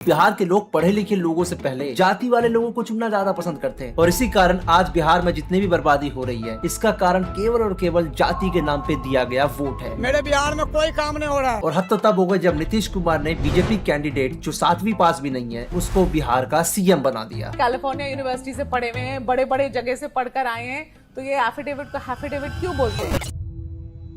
बिहार के लोग पढ़े लिखे लोगों से पहले जाति वाले लोगों को चुनना ज्यादा पसंद करते हैं और इसी कारण आज बिहार में जितनी भी बर्बादी हो रही है इसका कारण केवल और केवल जाति के नाम पे दिया गया वोट है। मेरे बिहार में कोई काम नहीं हो रहा है। और हद तो तब हो गई जब नीतीश कुमार ने बीजेपी कैंडिडेट जो 7वीं पास भी नहीं है उसको बिहार का सीएम बना दिया। कैलिफोर्निया यूनिवर्सिटी से पढ़े हुए हैं, बड़े बड़े जगह से पढ़कर आए हैं, तो ये एफिडेविट को एफिडेविट क्यों बोलते हैं?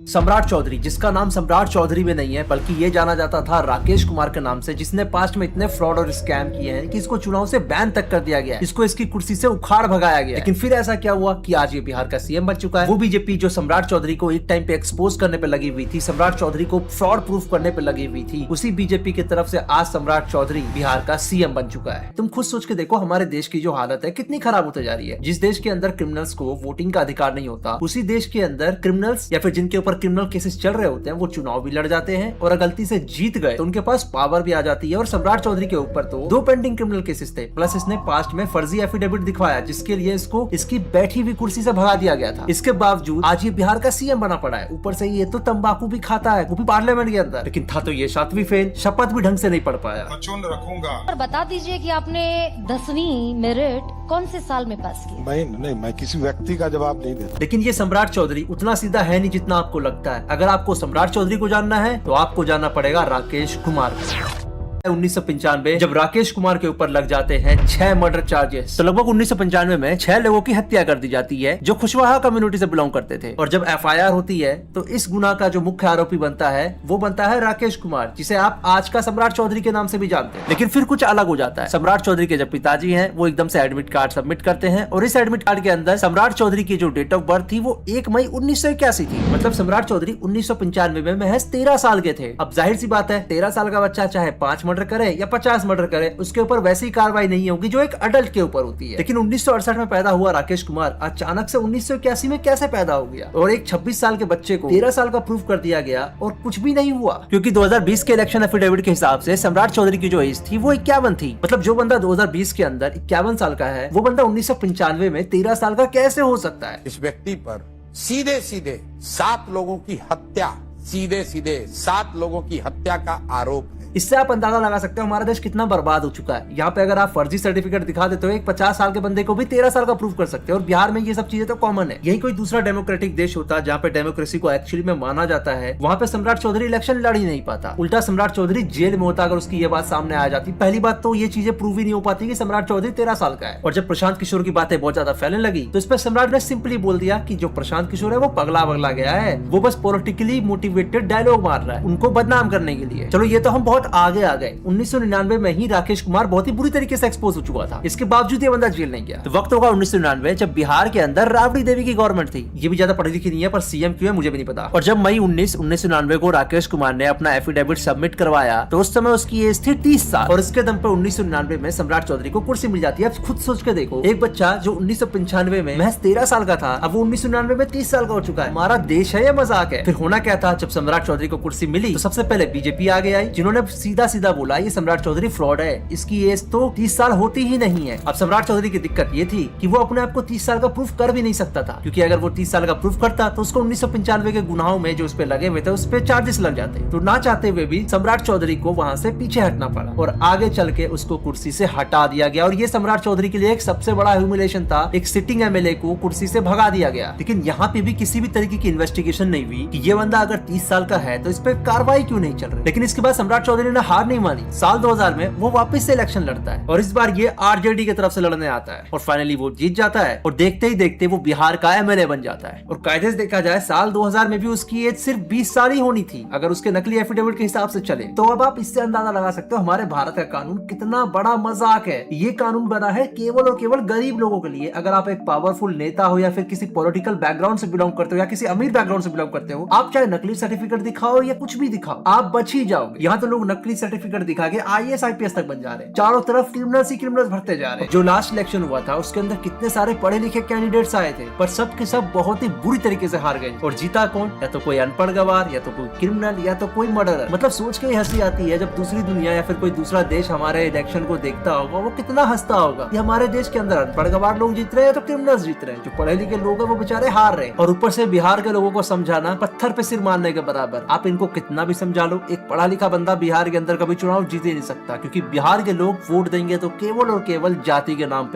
सम्राट चौधरी, जिसका नाम सम्राट चौधरी में नहीं है बल्कि ये जाना जाता था राकेश कुमार के नाम से, जिसने पास्ट में इतने फ्रॉड और स्कैम किए हैं कि इसको चुनाव से बैन तक कर दिया गया, इसको इसकी कुर्सी से उखाड़ भगाया गया। लेकिन फिर ऐसा क्या हुआ कि आज ये बिहार का सीएम बन चुका है। वो बीजेपी जो सम्राट चौधरी को एक टाइम पे एक्सपोज करने पे लगी हुई थी, सम्राट चौधरी को फ्रॉड प्रूफ करने पे लगी हुई थी, उसी बीजेपी की तरफ से आज सम्राट चौधरी बिहार का सीएम बन चुका है। तुम खुद सोच के देखो हमारे देश की जो हालत है कितनी खराब होते जा रही है। जिस देश के अंदर क्रिमिनल्स को वोटिंग का अधिकार नहीं होता, उसी देश के अंदर क्रिमिनल्स या फिर जिनके ऊपर क्रिमिनल केसेस चल रहे होते हैं वो चुनाव भी लड़ जाते हैं और गलती से जीत गए तो उनके पास पावर भी आ जाती है। और सम्राट चौधरी के ऊपर तो 2 पेंडिंग क्रिमिनल केसेस थे, प्लस इसने पास्ट में फर्जी एफिडेविट दिखवाया जिसके लिए इसको इसकी बैठी हुई कुर्सी से भगा दिया गया था। इसके बावजूद आज ये बिहार का सीएम बना पड़ा है। ऊपर से ये तो तंबाकू भी खाता है, वो भी पार्लियामेंट के अंदर। लेकिन था तो ये 7वीं फेल, शपथ भी ढंग से नहीं पढ़ पाया। और बता दीजिए कि आपने 10वीं मेरिट कौन से साल में पास की? नहीं, मैं किसी व्यक्ति का जवाब नहीं देता। लेकिन ये सम्राट चौधरी उतना सीधा है नहीं जितना आपको लगता है। अगर आपको सम्राट चौधरी को जानना है तो आपको जानना पड़ेगा राकेश कुमार को। 1995 जब राकेश कुमार के ऊपर लग जाते हैं 6 मर्डर चार्जेस, तो लगभग 1995 में 6 लोगों की हत्या कर दी जाती है जो खुशवाहा कम्युनिटी से बिलोंग करते थे। और जब एफआईआर होती है तो इस गुनाह का जो मुख्य आरोपी बनता है वो बनता है राकेश कुमार, जिसे आप आज का सम्राट चौधरी के नाम से भी जानते हैं। लेकिन फिर कुछ अलग हो जाता है। सम्राट चौधरी के जब पिताजी हैं वो एकदम से एडमिट कार्ड सबमिट करते हैं और इस एडमिट कार्ड के अंदर सम्राट चौधरी की जो डेट ऑफ बर्थ थी वो 1 मई 1981 थी। मतलब सम्राट चौधरी 1995 में महज 13 साल के थे। अब जाहिर सी बात है 13 साल का बच्चा चाहे 5 मर्डर करे या 50 मर्डर करे उसके ऊपर वैसी कार्रवाई नहीं होगी जो एक अडल्ट के ऊपर होती है। लेकिन 1968 में पैदा हुआ राकेश कुमार अचानक से 1981 में कैसे पैदा हो गया और एक 26 साल के बच्चे को 13 साल का प्रूफ कर दिया गया और कुछ भी नहीं हुआ, क्योंकि 2020 के इलेक्शन एफिडेविट के हिसाब से सम्राट चौधरी की जो एज थी वो 51 थी। मतलब जो बंदा 2020 के अंदर 51 साल का है वो बंदा 1995 में 13 साल का कैसे हो सकता है? इस व्यक्ति पर सीधे सीधे 7 लोगों की हत्या, सीधे सीधे 7 लोगों की हत्या का आरोप है। इससे आप अंदाजा लगा सकते हो हमारा देश कितना बर्बाद हो चुका है। यहाँ पे अगर आप फर्जी सर्टिफिकेट दिखा देते हो एक 50 साल के बंदे को भी 13 साल का प्रूफ कर सकते हो। और बिहार में ये सब चीजें तो कॉमन है। यही कोई दूसरा डेमोक्रेटिक देश होता जहाँ पे डेमोक्रेसी को एक्चुअली में माना जाता है, वहाँ पे सम्राट चौधरी इलेक्शन लड़ ही नहीं पाता। उल्टा सम्राट चौधरी जेल में होता अगर उसकी ये बात सामने आ जाती। पहली बात तो ये चीजें प्रूव ही नहीं हो पाती कि सम्राट चौधरी 13 साल का है। और जब प्रशांत किशोर की बातें बहुत ज्यादा फैलने लगी तो इस पर सम्राट ने सिंपली बोल दिया कि जो प्रशांत किशोर है वो पगला वगला गया है, वो बस पॉलिटिकली मोटिवेटेड डायलॉग मार रहा है उनको बदनाम करने के लिए। चलो ये तो हम बहुत आगे आ गए। 1999 में ही राकेश कुमार बहुत ही बुरी तरीके से एक्सपोज हो चुका था, इसके बावजूद ये बंदा जेल नहीं गया। तो वक्त होगा 1999 जब बिहार के अंदर राबड़ी देवी की गवर्नमेंट थी। ये भी ज्यादा पढ़ी लिखी नहीं है पर सीएम क्यों है मुझे भी नहीं पता। और जब मई 1999 को राकेश कुमार ने अपना एफिडेविट सबमिट करवाया तो उस समय उसकी एज थी 30 साल और इसके दम पे 1999 में सम्राट चौधरी को कुर्सी मिल जाती है। अब खुद सोच के देखो, एक बच्चा जो 1995 में महज 13 साल का था अब वो 1999 में 30 साल का हो चुका है। हमारा देश है या मजाक है? फिर होना क्या था, जब सम्राट चौधरी को कुर्सी मिली तो सबसे पहले बीजेपी आगे आई जिन्होंने सीधा सीधा बोला ये सम्राट चौधरी फ्रॉड है, इसकी एज तो 30 साल होती ही नहीं है। अब सम्राट चौधरी की दिक्कत ये थी कि वो अपने आप को 30 साल का प्रूफ कर भी नहीं सकता था, क्योंकि अगर वो 30 साल का प्रूफ करता तो उसको 1995 के गुनाहों में जो उस पे लगे हुए थे उस पे चार्जेस लग जाते। तो ना चाहते हुए भी सम्राट चौधरी को वहां से पीछे हटना पड़ा और आगे चल के उसको कुर्सी से हटा दिया गया। और ये सम्राट चौधरी के लिए एक सबसे बड़ा ह्यूमिलेशन था, एक सिटिंग एमएलए को कुर्सी से भगा दिया गया। लेकिन यहाँ पे भी किसी भी तरीके की इन्वेस्टिगेशन नहीं हुई कि ये बंदा अगर 30 साल का है तो इस पे कार्रवाई क्यों नहीं चल रही। लेकिन इसके बाद सम्राट चौधरी ने हार नहीं मानी। साल 2000 में वो वापस से इलेक्शन लड़ता है और इस बार ये आरजेडी की तरफ से लड़ने आता है और फाइनली वो जीत जाता है और देखते ही देखते वो बिहार का एमएलए बन जाता है। और कायदे से देखा जाए साल 2000 में भी उसकी एज सिर्फ 20 साल ही होनी थी अगर उसके नकली एफिडेविट के हिसाब से चले। तो अब आप इससे अंदाजा लगा सकते हो हमारे भारत का कानून कितना बड़ा मजाक है। ये कानून बना है केवल और केवल गरीब लोगों के लिए। अगर आप एक पावरफुल नेता हो या फिर किसी पॉलिटिकल बैकग्राउंड से बिलोंग करते हो या किसी अमीर बैकग्राउंड से बिलोंग करते हो, आप चाहे नकली सर्टिफिकेट दिखाओ या कुछ भी दिखाओ आप बच ही जाओगे। यहाँ तो लोग नकली सर्टिफिकेट दिखा के IAS IPS तक बन जा रहे हैं। चारों तरफ क्रिमिनल्स ही क्रिमिनल्स भरते जा रहे हैं। जो लास्ट इलेक्शन हुआ था उसके अंदर कितने सारे पढ़े लिखे कैंडिडेट्स आए थे पर सब के सब बहुत ही बुरी तरीके से हार गए। और जीता कौन? या तो कोई अनपढ़ गवार, या तो कोई क्रिमिनल, या तो कोई मर्डरर। मतलब सोच के ही हंसी आती है जब दूसरी दुनिया या फिर कोई दूसरा देश हमारे इलेक्शन को देखता होगा वो कितना हंसता होगा कि हमारे देश के अंदर अनपढ़ गवार लोग जीत रहे हैं तो क्रिमिनल्स जीत रहे हैं, जो पढ़े लिखे लोग हैं वो बेचारे हार रहे हैं। और ऊपर से बिहार के लोगों को समझाना पत्थर पे सिर मारने के बराबर। आप इनको कितना भी समझा लो, एक पढ़ा लिखा बंदा बिहार बिहार के अंदर कभी चुनाव जीत ही नहीं सकता, क्योंकि बिहार के लोग वोट देंगे तो केवल और केवल जाति के नाम पे।